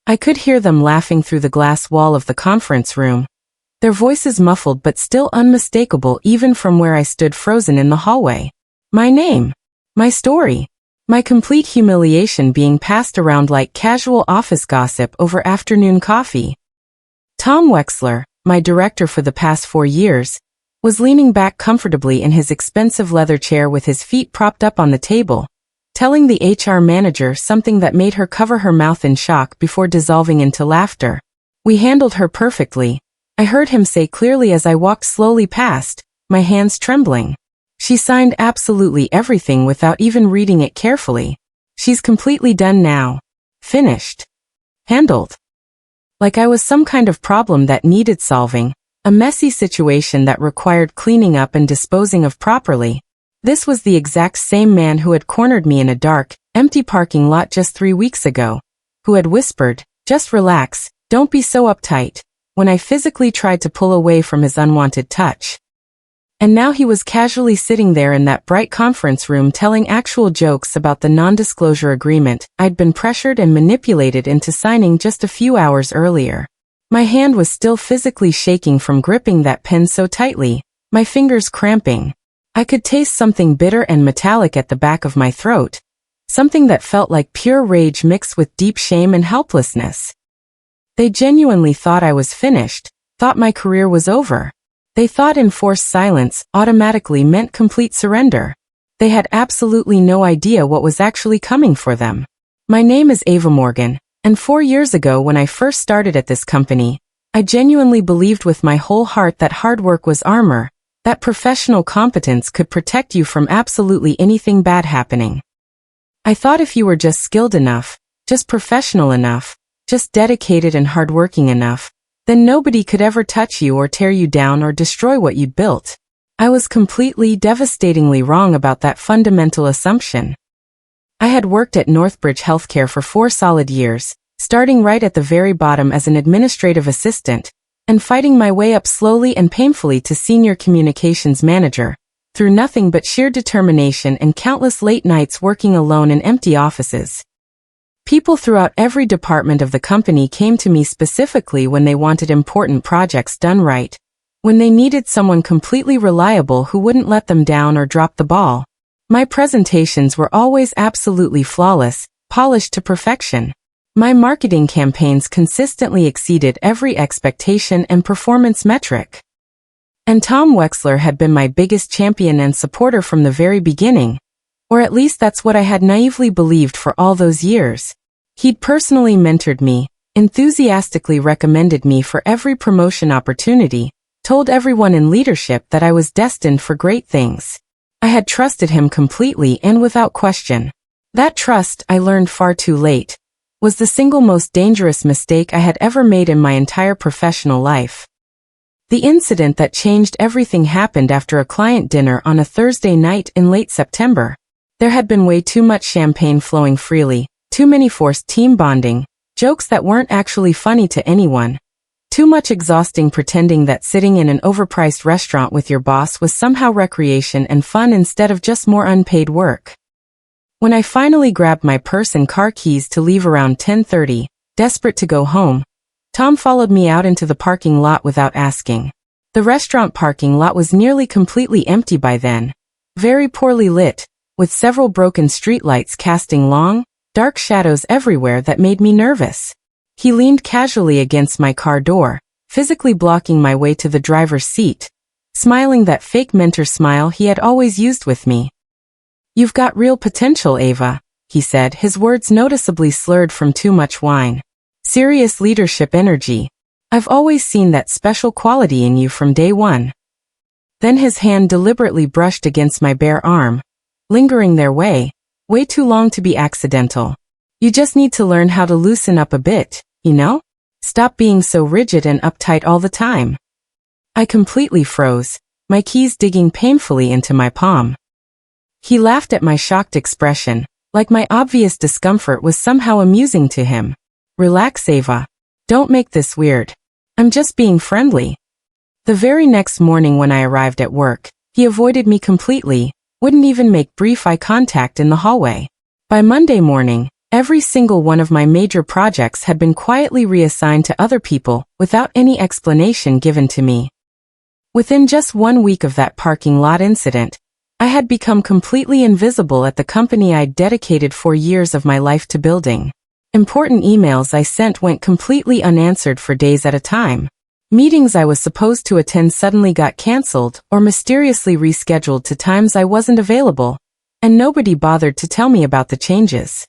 I could hear them laughing through the glass wall of the conference room. Their voices muffled but still unmistakable even from where I stood frozen in the hallway. My name. My story. My complete humiliation being passed around like casual office gossip over afternoon coffee. Tom Wexler, my director for the past 4 years, was leaning back comfortably in his expensive leather chair with his feet propped up on the table, telling the HR manager something that made her cover her mouth in shock before dissolving into laughter. We handled her perfectly, I heard him say clearly as I walked slowly past, my hands trembling. She signed absolutely everything without even reading it carefully. She's completely done now. Finished. Handled. Like I was some kind of problem that needed solving, a messy situation that required cleaning up and disposing of properly. This was the exact same man who had cornered me in a dark, empty parking lot just 3 weeks ago, who had whispered, "Just relax, don't be so uptight," when I physically tried to pull away from his unwanted touch. And now he was casually sitting there in that bright conference room telling actual jokes about the non-disclosure agreement I'd been pressured and manipulated into signing just a few hours earlier. My hand was still physically shaking from gripping that pen so tightly, my fingers cramping. I could taste something bitter and metallic at the back of my throat, something that felt like pure rage mixed with deep shame and helplessness. They genuinely thought I was finished, thought my career was over. They thought enforced silence automatically meant complete surrender. They had absolutely no idea what was actually coming for them. My name is Ava Morgan, and 4 years ago when I first started at this company, I genuinely believed with my whole heart that hard work was armor, that professional competence could protect you from absolutely anything bad happening. I thought if you were just skilled enough, just professional enough, just dedicated and hardworking enough, then nobody could ever touch you or tear you down or destroy what you built. I was completely, devastatingly wrong about that fundamental assumption. I had worked at Northbridge Healthcare for 4 solid years, starting right at the very bottom as an administrative assistant, and fighting my way up slowly and painfully to senior communications manager, through nothing but sheer determination and countless late nights working alone in empty offices. People throughout every department of the company came to me specifically when they wanted important projects done right, when they needed someone completely reliable who wouldn't let them down or drop the ball. My presentations were always absolutely flawless, polished to perfection. My marketing campaigns consistently exceeded every expectation and performance metric. And Tom Wexler had been my biggest champion and supporter from the very beginning. Or at least that's what I had naively believed for all those years. He'd personally mentored me, enthusiastically recommended me for every promotion opportunity, told everyone in leadership that I was destined for great things. I had trusted him completely and without question. That trust, I learned far too late, was the single most dangerous mistake I had ever made in my entire professional life. The incident that changed everything happened after a client dinner on a Thursday night in late September. There had been way too much champagne flowing freely, too many forced team bonding, jokes that weren't actually funny to anyone, too much exhausting pretending that sitting in an overpriced restaurant with your boss was somehow recreation and fun instead of just more unpaid work. When I finally grabbed my purse and car keys to leave around 10:30, desperate to go home, Tom followed me out into the parking lot without asking. The restaurant parking lot was nearly completely empty by then, very poorly lit, with several broken streetlights casting long, dark shadows everywhere that made me nervous. He leaned casually against my car door, physically blocking my way to the driver's seat, smiling that fake mentor smile he had always used with me. "You've got real potential, Ava," he said, his words noticeably slurred from too much wine. "Serious leadership energy. I've always seen that special quality in you from day one." Then his hand deliberately brushed against my bare arm, lingering their way too long to be accidental. "You just need to learn how to loosen up a bit, you know? Stop being so rigid and uptight all the time." I completely froze, my keys digging painfully into my palm. He laughed at my shocked expression, like my obvious discomfort was somehow amusing to him. "Relax, Ava. Don't make this weird. I'm just being friendly." The very next morning when I arrived at work, he avoided me completely, wouldn't even make brief eye contact in the hallway. By Monday morning, Every single one of my major projects had been quietly reassigned to other people without any explanation given to me. Within just 1 week of that parking lot incident, I had become completely invisible at the company I'd dedicated 4 years of my life to building. Important emails I sent went completely unanswered for days at a time. Meetings I was supposed to attend suddenly got canceled or mysteriously rescheduled to times I wasn't available, and nobody bothered to tell me about the changes.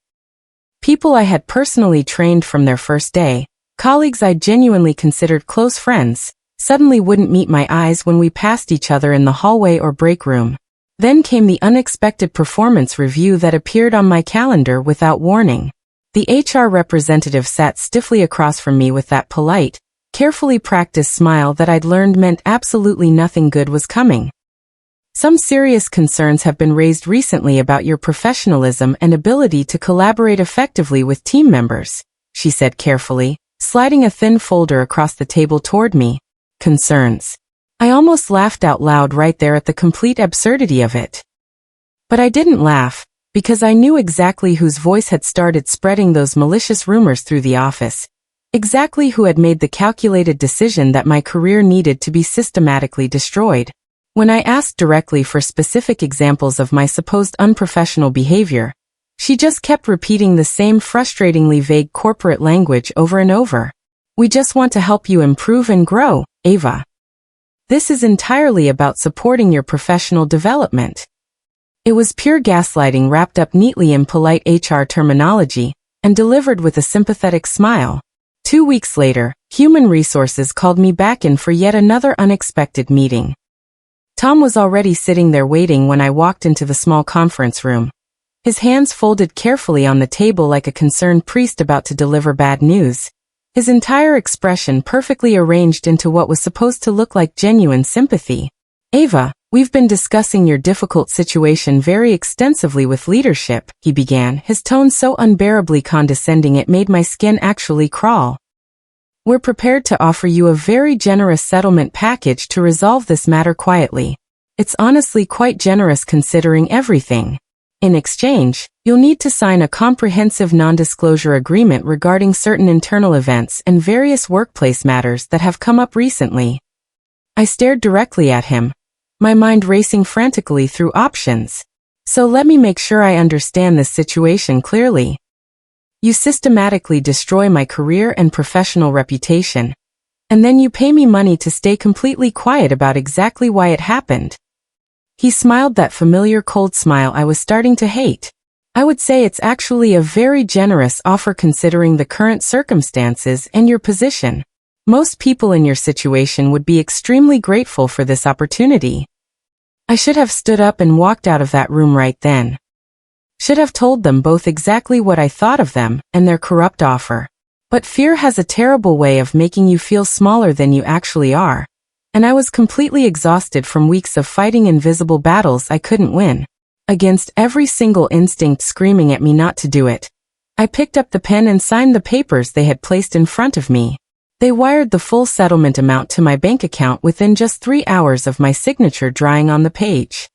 People I had personally trained from their first day, colleagues I genuinely considered close friends, suddenly wouldn't meet my eyes when we passed each other in the hallway or break room. Then came the unexpected performance review that appeared on my calendar without warning. The HR representative sat stiffly across from me with that polite, carefully practiced smile that I'd learned meant absolutely nothing good was coming. Some serious concerns have been raised recently about your professionalism and ability to collaborate effectively with team members, she said carefully, sliding a thin folder across the table toward me. Concerns. I almost laughed out loud right there at the complete absurdity of it. But I didn't laugh, because I knew exactly whose voice had started spreading those malicious rumors through the office, exactly who had made the calculated decision that my career needed to be systematically destroyed. When I asked directly for specific examples of my supposed unprofessional behavior, she just kept repeating the same frustratingly vague corporate language over and over. We just want to help you improve and grow, Ava. This is entirely about supporting your professional development. It was pure gaslighting wrapped up neatly in polite HR terminology and delivered with a sympathetic smile. 2 weeks later, Human Resources called me back in for yet another unexpected meeting. Tom was already sitting there waiting when I walked into the small conference room. His hands folded carefully on the table like a concerned priest about to deliver bad news. His entire expression perfectly arranged into what was supposed to look like genuine sympathy. Ava, we've been discussing your difficult situation very extensively with leadership, he began, his tone so unbearably condescending it made my skin actually crawl. We're prepared to offer you a very generous settlement package to resolve this matter quietly. It's honestly quite generous considering everything. In exchange, you'll need to sign a comprehensive non-disclosure agreement regarding certain internal events and various workplace matters that have come up recently. I stared directly at him, my mind racing frantically through options. So let me make sure I understand this situation clearly. You systematically destroy my career and professional reputation, and then you pay me money to stay completely quiet about exactly why it happened. He smiled that familiar cold smile I was starting to hate. I would say it's actually a very generous offer considering the current circumstances and your position. Most people in your situation would be extremely grateful for this opportunity. I should have stood up and walked out of that room right then. Should have told them both exactly what I thought of them and their corrupt offer. But fear has a terrible way of making you feel smaller than you actually are. And I was completely exhausted from weeks of fighting invisible battles I couldn't win. Against every single instinct screaming at me not to do it, I picked up the pen and signed the papers they had placed in front of me. They wired the full settlement amount to my bank account within just 3 hours of my signature drying on the page.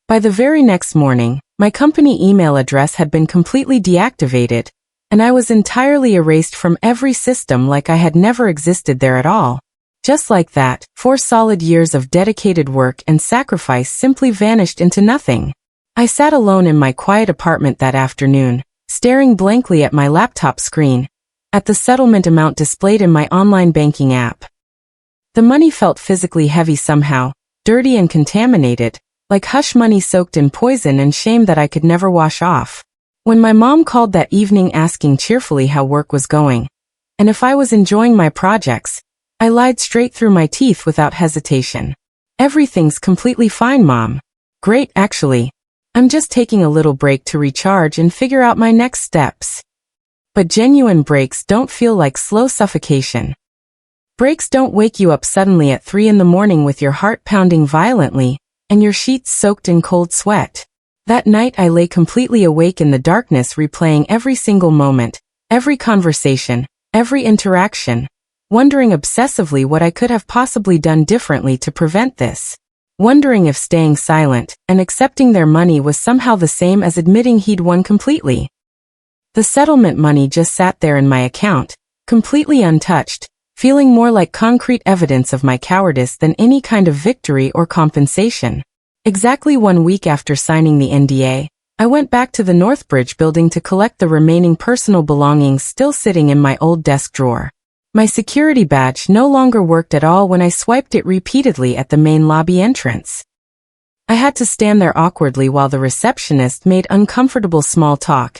By the very next morning, my company email address had been completely deactivated, and I was entirely erased from every system like I had never existed there at all. Just like that, 4 solid years of dedicated work and sacrifice simply vanished into nothing. I sat alone in my quiet apartment that afternoon, staring blankly at my laptop screen, at the settlement amount displayed in my online banking app. The money felt physically heavy somehow, dirty and contaminated, like hush money soaked in poison and shame that I could never wash off. When my mom called that evening asking cheerfully how work was going, and if I was enjoying my projects, I lied straight through my teeth without hesitation. Everything's completely fine, Mom. Great, actually. I'm just taking a little break to recharge and figure out my next steps. But genuine breaks don't feel like slow suffocation. Breaks don't wake you up suddenly at 3 in the morning with your heart pounding violently and your sheets soaked in cold sweat. That night I lay completely awake in the darkness replaying every single moment, every conversation, every interaction, wondering obsessively what I could have possibly done differently to prevent this. Wondering if staying silent and accepting their money was somehow the same as admitting he'd won completely. The settlement money just sat there in my account, completely untouched, feeling more like concrete evidence of my cowardice than any kind of victory or compensation. Exactly 1 week after signing the NDA, I went back to the Northbridge building to collect the remaining personal belongings still sitting in my old desk drawer. My security badge no longer worked at all when I swiped it repeatedly at the main lobby entrance. I had to stand there awkwardly while the receptionist made uncomfortable small talk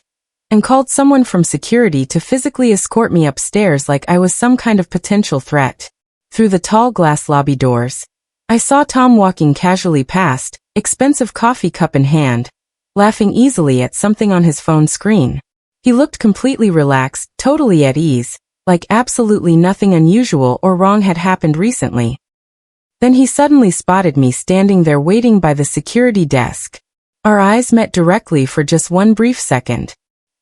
and called someone from security to physically escort me upstairs like I was some kind of potential threat. Through the tall glass lobby doors, I saw Tom walking casually past, expensive coffee cup in hand, laughing easily at something on his phone screen. He looked completely relaxed, totally at ease, like absolutely nothing unusual or wrong had happened recently. Then he suddenly spotted me standing there waiting by the security desk. Our eyes met directly for just one brief second.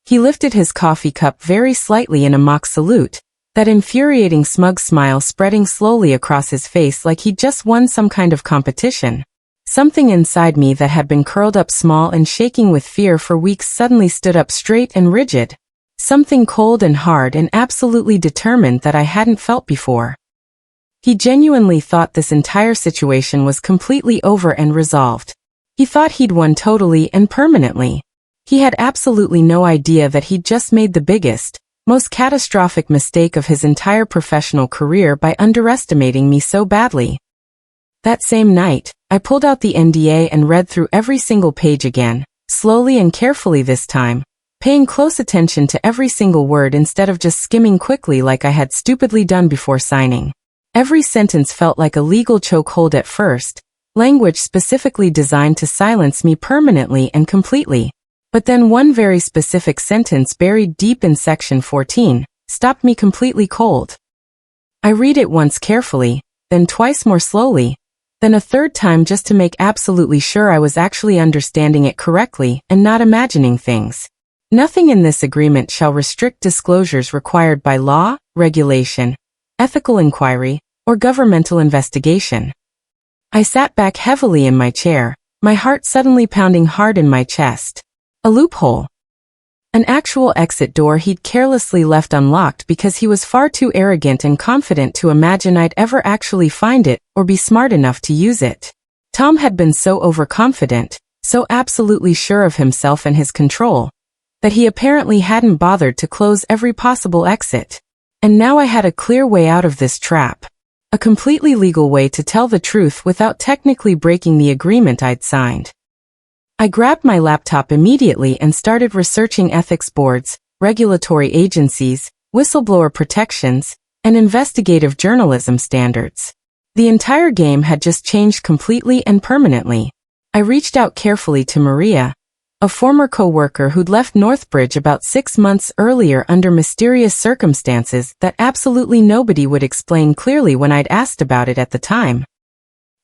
He lifted his coffee cup very slightly in a mock salute, that infuriating smug smile spreading slowly across his face like he'd just won some kind of competition. Something inside me that had been curled up small and shaking with fear for weeks suddenly stood up straight and rigid. Something cold and hard and absolutely determined that I hadn't felt before. He genuinely thought this entire situation was completely over and resolved. He thought he'd won totally and permanently. He had absolutely no idea that he'd just made the biggest, most catastrophic mistake of his entire professional career by underestimating me so badly. That same night, I pulled out the NDA and read through every single page again, slowly and carefully this time, paying close attention to every single word instead of just skimming quickly like I had stupidly done before signing. Every sentence felt like a legal chokehold at first, language specifically designed to silence me permanently and completely. But then one very specific sentence buried deep in section 14 stopped me completely cold. I read it once carefully, then twice more slowly, then a third time just to make absolutely sure I was actually understanding it correctly and not imagining things. Nothing in this agreement shall restrict disclosures required by law, regulation, ethical inquiry, or governmental investigation. I sat back heavily in my chair, my heart suddenly pounding hard in my chest. A loophole. An actual exit door he'd carelessly left unlocked because he was far too arrogant and confident to imagine I'd ever actually find it or be smart enough to use it. Tom had been so overconfident, so absolutely sure of himself and his control, that he apparently hadn't bothered to close every possible exit. And now I had a clear way out of this trap. A completely legal way to tell the truth without technically breaking the agreement I'd signed. I grabbed my laptop immediately and started researching ethics boards, regulatory agencies, whistleblower protections, and investigative journalism standards. The entire game had just changed completely and permanently. I reached out carefully to Maria, a former co-worker who'd left Northbridge about 6 months earlier under mysterious circumstances that absolutely nobody would explain clearly when I'd asked about it at the time.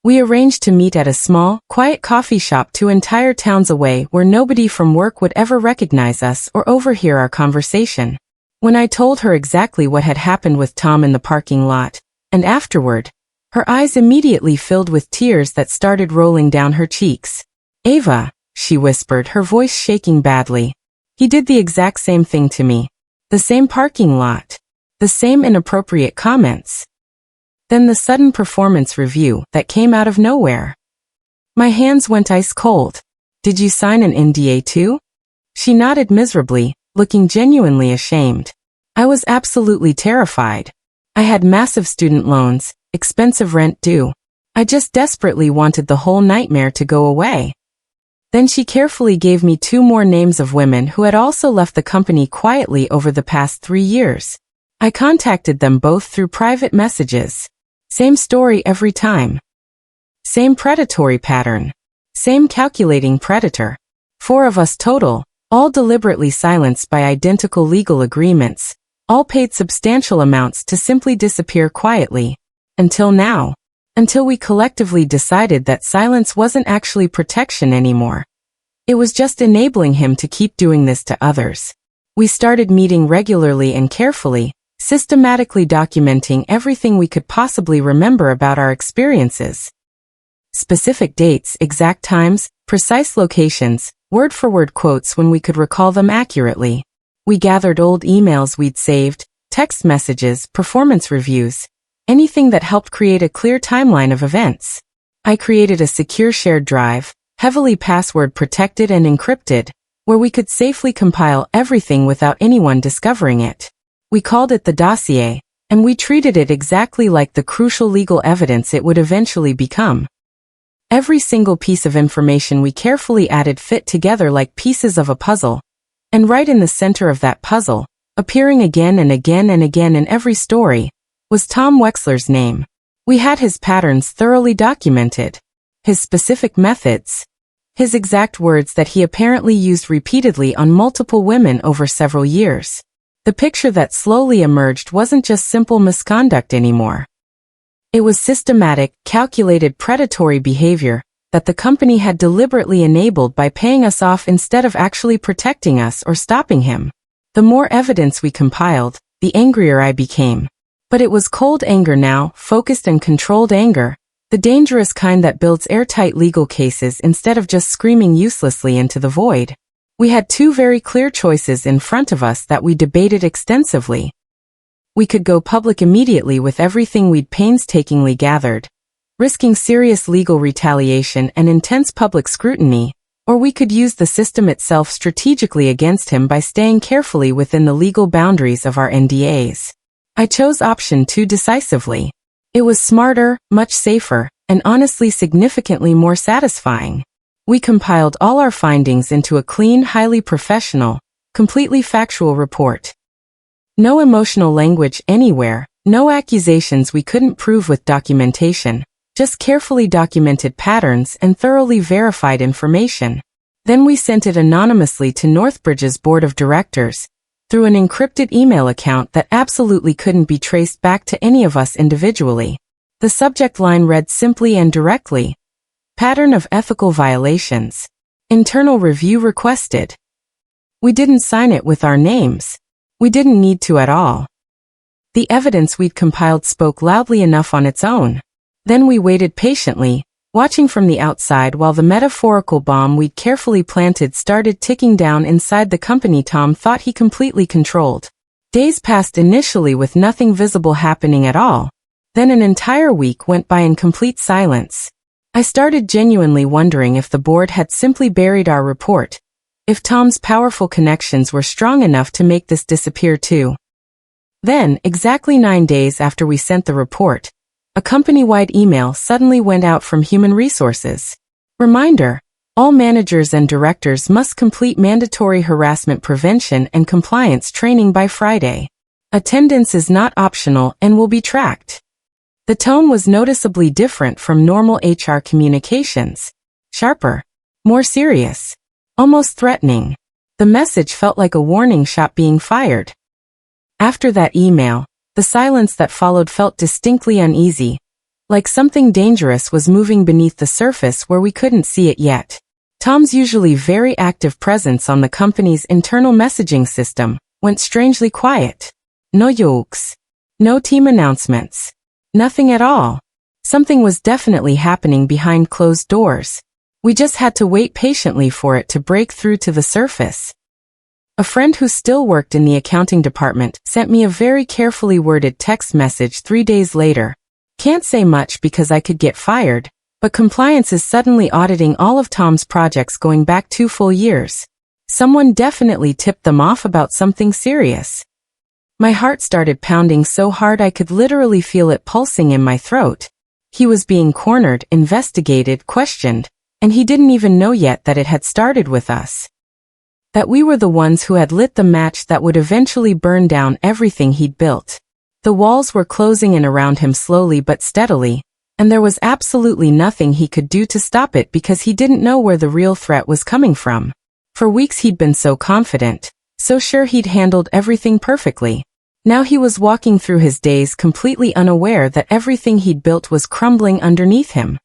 We arranged to meet at a small, quiet coffee shop 2 entire towns away where nobody from work would ever recognize us or overhear our conversation. When I told her exactly what had happened with Tom in the parking lot, and afterward, her eyes immediately filled with tears that started rolling down her cheeks. "Ava," she whispered, her voice shaking badly. "He did the exact same thing to me. The same parking lot. The same inappropriate comments." Then the sudden performance review that came out of nowhere. My hands went ice cold. "Did you sign an NDA too?" She nodded miserably, looking genuinely ashamed. I was absolutely terrified. I had massive student loans, expensive rent due. I just desperately wanted the whole nightmare to go away. Then she carefully gave me 2 more names of women who had also left the company quietly over the past 3 years. I contacted them both through private messages. Same story every time. Same predatory pattern. Same calculating predator. 4 of us total, all deliberately silenced by identical legal agreements, all paid substantial amounts to simply disappear quietly. Until now. Until we collectively decided that silence wasn't actually protection anymore. It was just enabling him to keep doing this to others. We started meeting regularly and carefully, systematically documenting everything we could possibly remember about our experiences. Specific dates, exact times, precise locations, word-for-word quotes when we could recall them accurately. We gathered old emails we'd saved, text messages, performance reviews, anything that helped create a clear timeline of events. I created a secure shared drive, heavily password protected and encrypted, where we could safely compile everything without anyone discovering it. We called it the dossier, and we treated it exactly like the crucial legal evidence it would eventually become. Every single piece of information we carefully added fit together like pieces of a puzzle. And right in the center of that puzzle, appearing again and again and again in every story, was Tom Wexler's name. We had his patterns thoroughly documented, his specific methods, his exact words that he apparently used repeatedly on multiple women over several years. The picture that slowly emerged wasn't just simple misconduct anymore. It was systematic, calculated predatory behavior that the company had deliberately enabled by paying us off instead of actually protecting us or stopping him. The more evidence we compiled, the angrier I became. But it was cold anger now, focused and controlled anger, the dangerous kind that builds airtight legal cases instead of just screaming uselessly into the void. We had two very clear choices in front of us that we debated extensively. We could go public immediately with everything we'd painstakingly gathered, risking serious legal retaliation and intense public scrutiny, or we could use the system itself strategically against him by staying carefully within the legal boundaries of our NDAs. I chose option 2 decisively. It was smarter, much safer, and honestly significantly more satisfying. We compiled all our findings into a clean, highly professional, completely factual report. No emotional language anywhere, no accusations we couldn't prove with documentation, just carefully documented patterns and thoroughly verified information. Then we sent it anonymously to Northbridge's board of directors, through an encrypted email account that absolutely couldn't be traced back to any of us individually. The subject line read simply and directly, "Pattern of ethical violations. Internal review requested." We didn't sign it with our names. We didn't need to at all. The evidence we'd compiled spoke loudly enough on its own. Then we waited patiently, watching from the outside while the metaphorical bomb we'd carefully planted started ticking down inside the company Tom thought he completely controlled. Days passed initially with nothing visible happening at all. Then an entire week went by in complete silence. I started genuinely wondering if the board had simply buried our report, if Tom's powerful connections were strong enough to make this disappear too. Then, exactly 9 days after we sent the report, a company-wide email suddenly went out from Human Resources. Reminder: all managers and directors must complete mandatory harassment prevention and compliance training by Friday. Attendance is not optional and will be tracked. The tone was noticeably different from normal HR communications. Sharper. More serious. Almost threatening. The message felt like a warning shot being fired. After that email, the silence that followed felt distinctly uneasy, like something dangerous was moving beneath the surface where we couldn't see it yet. Tom's usually very active presence on the company's internal messaging system went strangely quiet. No jokes. No team announcements. Nothing at all. Something was definitely happening behind closed doors. We just had to wait patiently for it to break through to the surface. A friend who still worked in the accounting department sent me a very carefully worded text message 3 days later. Can't say much because I could get fired, but compliance is suddenly auditing all of Tom's projects going back 2 full years. Someone definitely tipped them off about something serious. My heart started pounding so hard I could literally feel it pulsing in my throat. He was being cornered, investigated, questioned, and he didn't even know yet that it had started with us. That we were the ones who had lit the match that would eventually burn down everything he'd built. The walls were closing in around him slowly but steadily, and there was absolutely nothing he could do to stop it because he didn't know where the real threat was coming from. For weeks he'd been so confident, so sure he'd handled everything perfectly. Now he was walking through his days completely unaware that everything he'd built was crumbling underneath him.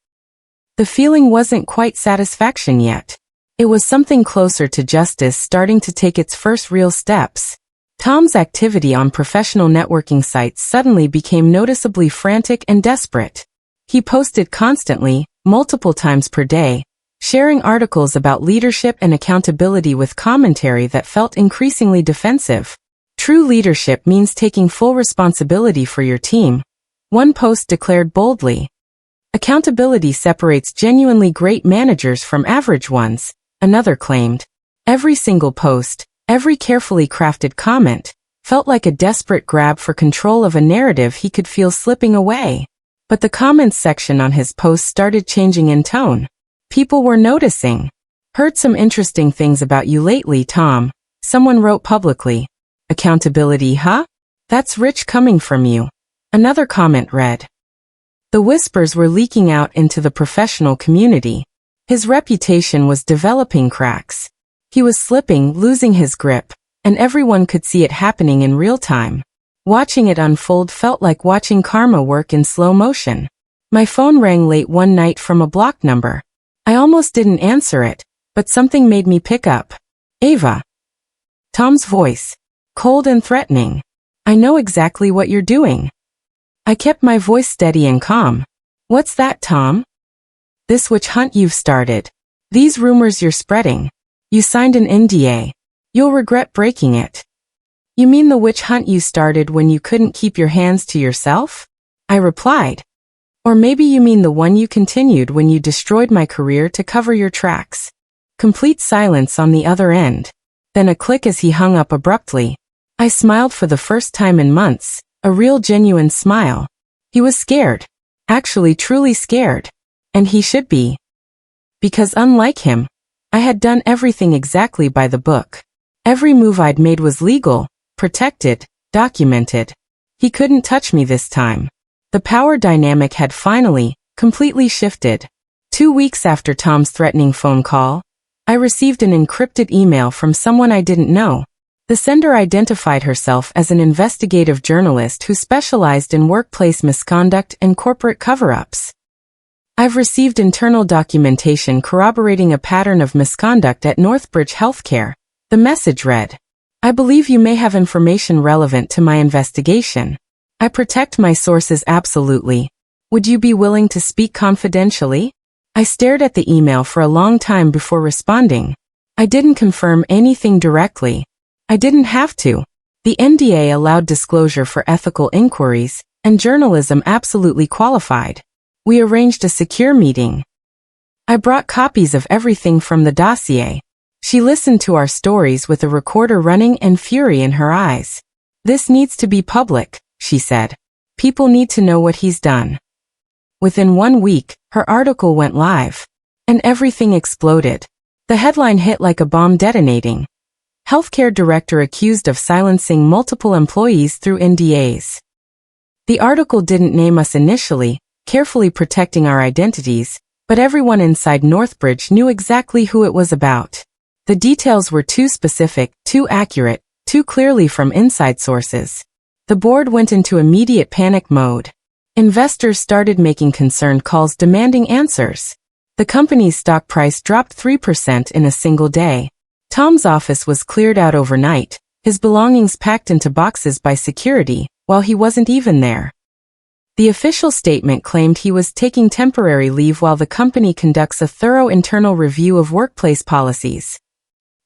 The feeling wasn't quite satisfaction yet. It was something closer to justice starting to take its first real steps. Tom's activity on professional networking sites suddenly became noticeably frantic and desperate. He posted constantly, multiple times per day, sharing articles about leadership and accountability with commentary that felt increasingly defensive. True leadership means taking full responsibility for your team, one post declared boldly. Accountability separates genuinely great managers from average ones, another claimed. Every single post, every carefully crafted comment, felt like a desperate grab for control of a narrative he could feel slipping away. But the comments section on his post started changing in tone. People were noticing. Heard some interesting things about you lately, Tom, someone wrote publicly. Accountability, huh? That's rich coming from you. Another comment read. The whispers were leaking out into the professional community. His reputation was developing cracks. He was slipping, losing his grip, and everyone could see it happening in real time. Watching it unfold felt like watching karma work in slow motion. My phone rang late one night from a blocked number. I almost didn't answer it, but something made me pick up. Ava. Tom's voice. Cold and threatening. I know exactly what you're doing. I kept my voice steady and calm. What's that, Tom? This witch hunt you've started. These rumors you're spreading. You signed an NDA. You'll regret breaking it. You mean the witch hunt you started when you couldn't keep your hands to yourself? I replied. Or maybe you mean the one you continued when you destroyed my career to cover your tracks. Complete silence on the other end. Then a click as he hung up abruptly. I smiled for the first time in months, a real genuine smile. He was scared. Actually truly scared. And he should be. Because unlike him, I had done everything exactly by the book. Every move I'd made was legal, protected, documented. He couldn't touch me this time. The power dynamic had finally, completely shifted. 2 weeks after Tom's threatening phone call, I received an encrypted email from someone I didn't know. The sender identified herself as an investigative journalist who specialized in workplace misconduct and corporate cover-ups. I've received internal documentation corroborating a pattern of misconduct at Northbridge Healthcare, the message read. I believe you may have information relevant to my investigation. I protect my sources absolutely. Would you be willing to speak confidentially? I stared at the email for a long time before responding. I didn't confirm anything directly. I didn't have to. The NDA allowed disclosure for ethical inquiries, and journalism absolutely qualified. We arranged a secure meeting. I brought copies of everything from the dossier. She listened to our stories with a recorder running and fury in her eyes. This needs to be public, she said. People need to know what he's done. Within 1 week, her article went live. And everything exploded. The headline hit like a bomb detonating. Healthcare director accused of silencing multiple employees through NDAs. The article didn't name us initially, carefully protecting our identities, but everyone inside Northbridge knew exactly who it was about. The details were too specific, too accurate, too clearly from inside sources. The board went into immediate panic mode. Investors started making concerned calls demanding answers. The company's stock price dropped 3% in a single day. Tom's office was cleared out overnight, his belongings packed into boxes by security, while he wasn't even there. The official statement claimed he was taking temporary leave while the company conducts a thorough internal review of workplace policies.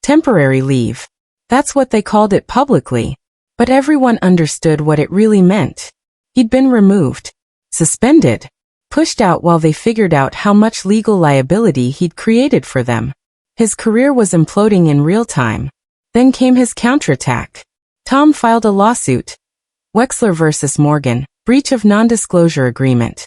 Temporary leave. That's what they called it publicly. But everyone understood what it really meant. He'd been removed, suspended, pushed out while they figured out how much legal liability he'd created for them. His career was imploding in real time. Then came his counterattack. Tom filed a lawsuit. Wexler versus Morgan. Breach of non-disclosure agreement.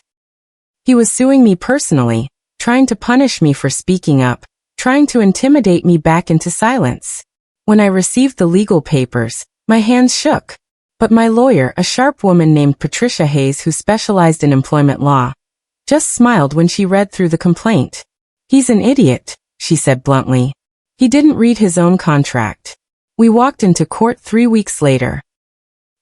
He was suing me personally, trying to punish me for speaking up, trying to intimidate me back into silence. When I received the legal papers, my hands shook. But my lawyer, a sharp woman named Patricia Hayes who specialized in employment law, just smiled when she read through the complaint. He's an idiot, she said bluntly. He didn't read his own contract. We walked into court 3 weeks later.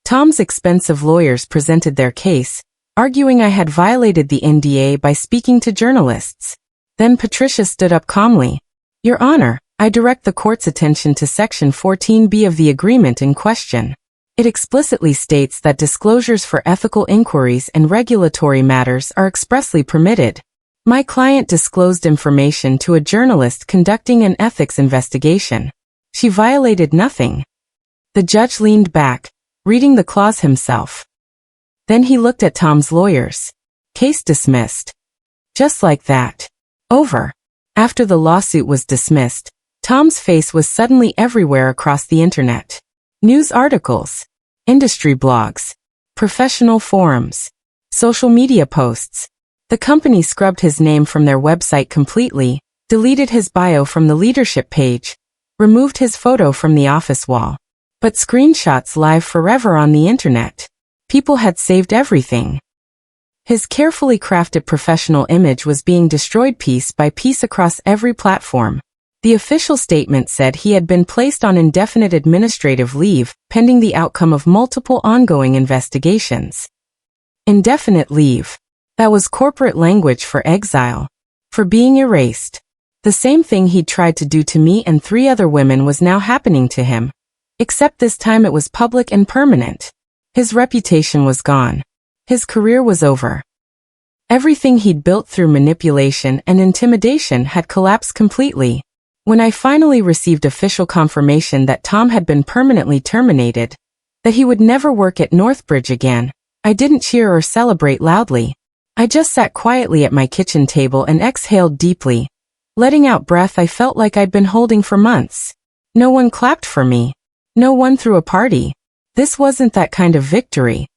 Tom's expensive lawyers presented their case, arguing I had violated the NDA by speaking to journalists. Then Patricia stood up calmly. Your Honor, I direct the court's attention to Section 14B of the agreement in question. It explicitly states that disclosures for ethical inquiries and regulatory matters are expressly permitted. My client disclosed information to a journalist conducting an ethics investigation. She violated nothing. The judge leaned back, reading the clause himself. Then he looked at Tom's lawyers. Case dismissed. Just like that. Over. After the lawsuit was dismissed, Tom's face was suddenly everywhere across the internet. News articles, industry blogs, professional forums, social media posts. The company scrubbed his name from their website completely, deleted his bio from the leadership page, removed his photo from the office wall. But screenshots live forever on the internet. People had saved everything. His carefully crafted professional image was being destroyed piece by piece across every platform. The official statement said he had been placed on indefinite administrative leave, pending the outcome of multiple ongoing investigations. Indefinite leave. That was corporate language for exile. For being erased. The same thing he'd tried to do to me and 3 other women was now happening to him. Except this time it was public and permanent. His reputation was gone. His career was over. Everything he'd built through manipulation and intimidation had collapsed completely. When I finally received official confirmation that Tom had been permanently terminated, that he would never work at Northbridge again, I didn't cheer or celebrate loudly. I just sat quietly at my kitchen table and exhaled deeply, letting out breath I felt like I'd been holding for months. No one clapped for me. No one threw a party. This wasn't that kind of victory.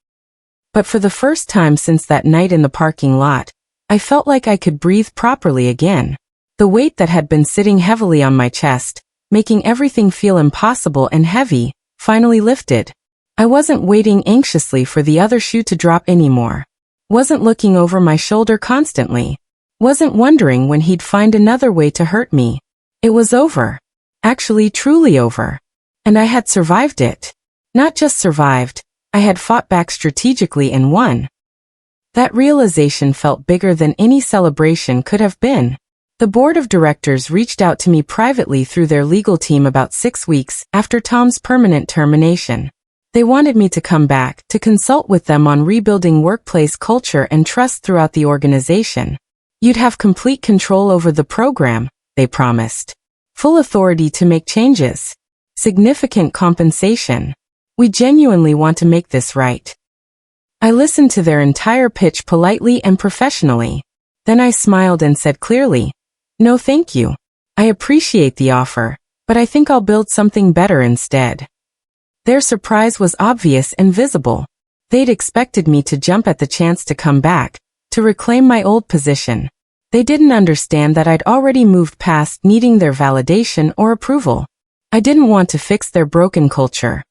But for the first time since that night in the parking lot, I felt like I could breathe properly again. The weight that had been sitting heavily on my chest, making everything feel impossible and heavy, finally lifted. I wasn't waiting anxiously for the other shoe to drop anymore. Wasn't looking over my shoulder constantly. Wasn't wondering when he'd find another way to hurt me. It was over. Actually, truly over. And I had survived it. Not just survived, I had fought back strategically and won. That realization felt bigger than any celebration could have been. The board of directors reached out to me privately through their legal team about 6 weeks after Tom's permanent termination. They wanted me to come back to consult with them on rebuilding workplace culture and trust throughout the organization. You'd have complete control over the program, they promised. Full authority to make changes. Significant compensation. We genuinely want to make this right. I listened to their entire pitch politely and professionally. Then I smiled and said clearly, "No thank you. I appreciate the offer, but I think I'll build something better instead." Their surprise was obvious and visible. They'd expected me to jump at the chance to come back, to reclaim my old position. They didn't understand that I'd already moved past needing their validation or approval. I didn't want to fix their broken culture.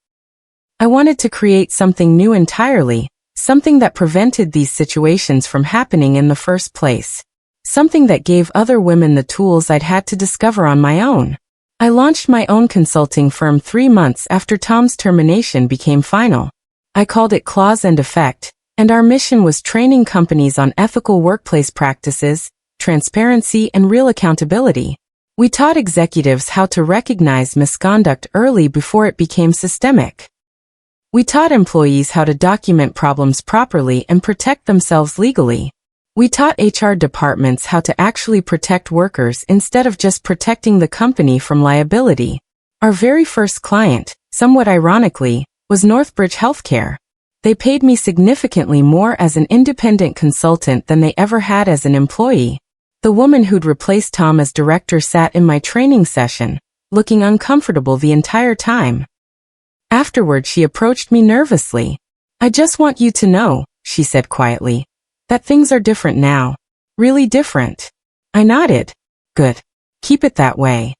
I wanted to create something new entirely, something that prevented these situations from happening in the first place. Something that gave other women the tools I'd had to discover on my own. I launched my own consulting firm 3 months after Tom's termination became final. I called it Cause and Effect, and our mission was training companies on ethical workplace practices, transparency, and real accountability. We taught executives how to recognize misconduct early before it became systemic. We taught employees how to document problems properly and protect themselves legally. We taught HR departments how to actually protect workers instead of just protecting the company from liability. Our very first client, somewhat ironically, was Northbridge Healthcare. They paid me significantly more as an independent consultant than they ever had as an employee. The woman who'd replaced Tom as director sat in my training session, looking uncomfortable the entire time. Afterward, she approached me nervously. "I just want you to know," she said quietly, "that things are different now. Really different." I nodded. Good. Keep it that way.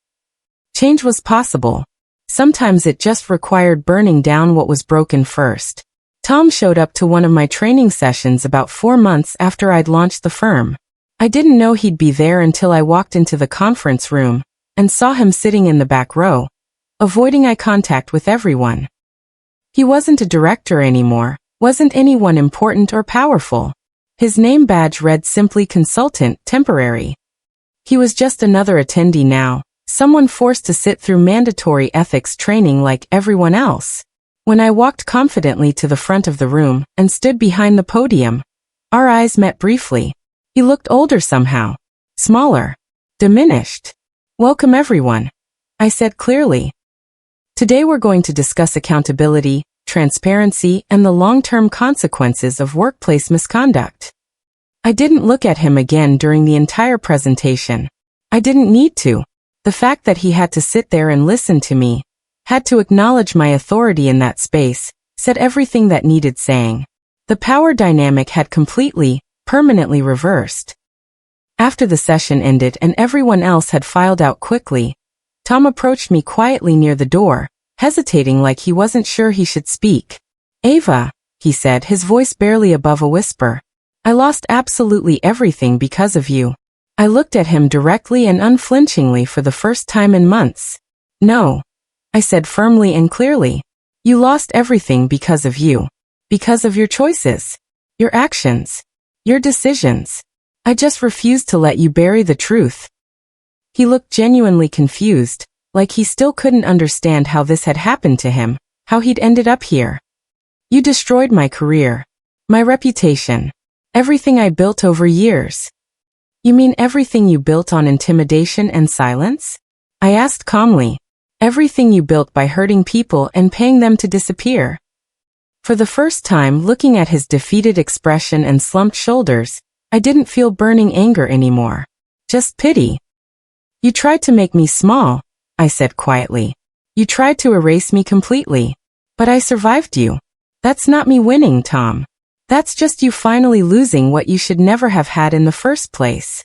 Change was possible. Sometimes it just required burning down what was broken first. Tom showed up to one of my training sessions about 4 months after I'd launched the firm. I didn't know he'd be there until I walked into the conference room and saw him sitting in the back row, avoiding eye contact with everyone. He wasn't a director anymore, wasn't anyone important or powerful. His name badge read simply Consultant, Temporary. He was just another attendee now, someone forced to sit through mandatory ethics training like everyone else. When I walked confidently to the front of the room and stood behind the podium, our eyes met briefly. He looked older somehow. Smaller. Diminished. Welcome everyone, I said clearly. Today we're going to discuss accountability, transparency, and the long-term consequences of workplace misconduct. I didn't look at him again during the entire presentation. I didn't need to. The fact that he had to sit there and listen to me, had to acknowledge my authority in that space, said everything that needed saying. The power dynamic had completely, permanently reversed. After the session ended and everyone else had filed out quickly, Tom approached me quietly near the door, hesitating like he wasn't sure he should speak. Ava, he said, his voice barely above a whisper. I lost absolutely everything because of you. I looked at him directly and unflinchingly for the first time in months. No, I said firmly and clearly. You lost everything because of you. Because of your choices. Your actions. Your decisions. I just refused to let you bury the truth. He looked genuinely confused, like he still couldn't understand how this had happened to him, how he'd ended up here. You destroyed my career. My reputation. Everything I built over years. You mean everything you built on intimidation and silence? I asked calmly. Everything you built by hurting people and paying them to disappear. For the first time, looking at his defeated expression and slumped shoulders, I didn't feel burning anger anymore. Just pity. You tried to make me small, I said quietly. You tried to erase me completely. But I survived you. That's not me winning, Tom. That's just you finally losing what you should never have had in the first place.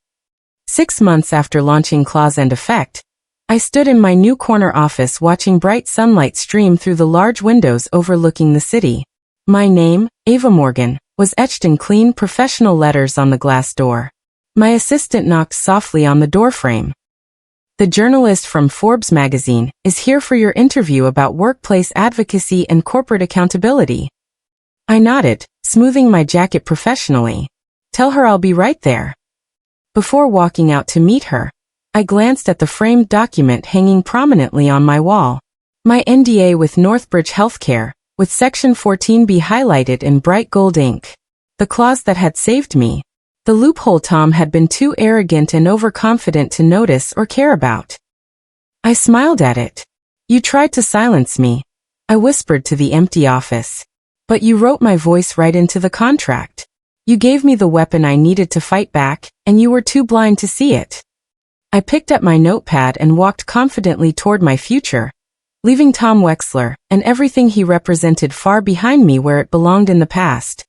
6 months after launching Cause and Effect, I stood in my new corner office watching bright sunlight stream through the large windows overlooking the city. My name, Ava Morgan, was etched in clean professional letters on the glass door. My assistant knocked softly on the doorframe. The journalist from Forbes magazine is here for your interview about workplace advocacy and corporate accountability. I nodded, smoothing my jacket professionally. Tell her I'll be right there. Before walking out to meet her, I glanced at the framed document hanging prominently on my wall. My NDA with Northbridge Healthcare, with Section 14B highlighted in bright gold ink. The clause that had saved me. The loophole Tom had been too arrogant and overconfident to notice or care about. I smiled at it. You tried to silence me, I whispered to the empty office. But you wrote my voice right into the contract. You gave me the weapon I needed to fight back, and you were too blind to see it. I picked up my notepad and walked confidently toward my future, leaving Tom Wexler and everything he represented far behind me where it belonged in the past.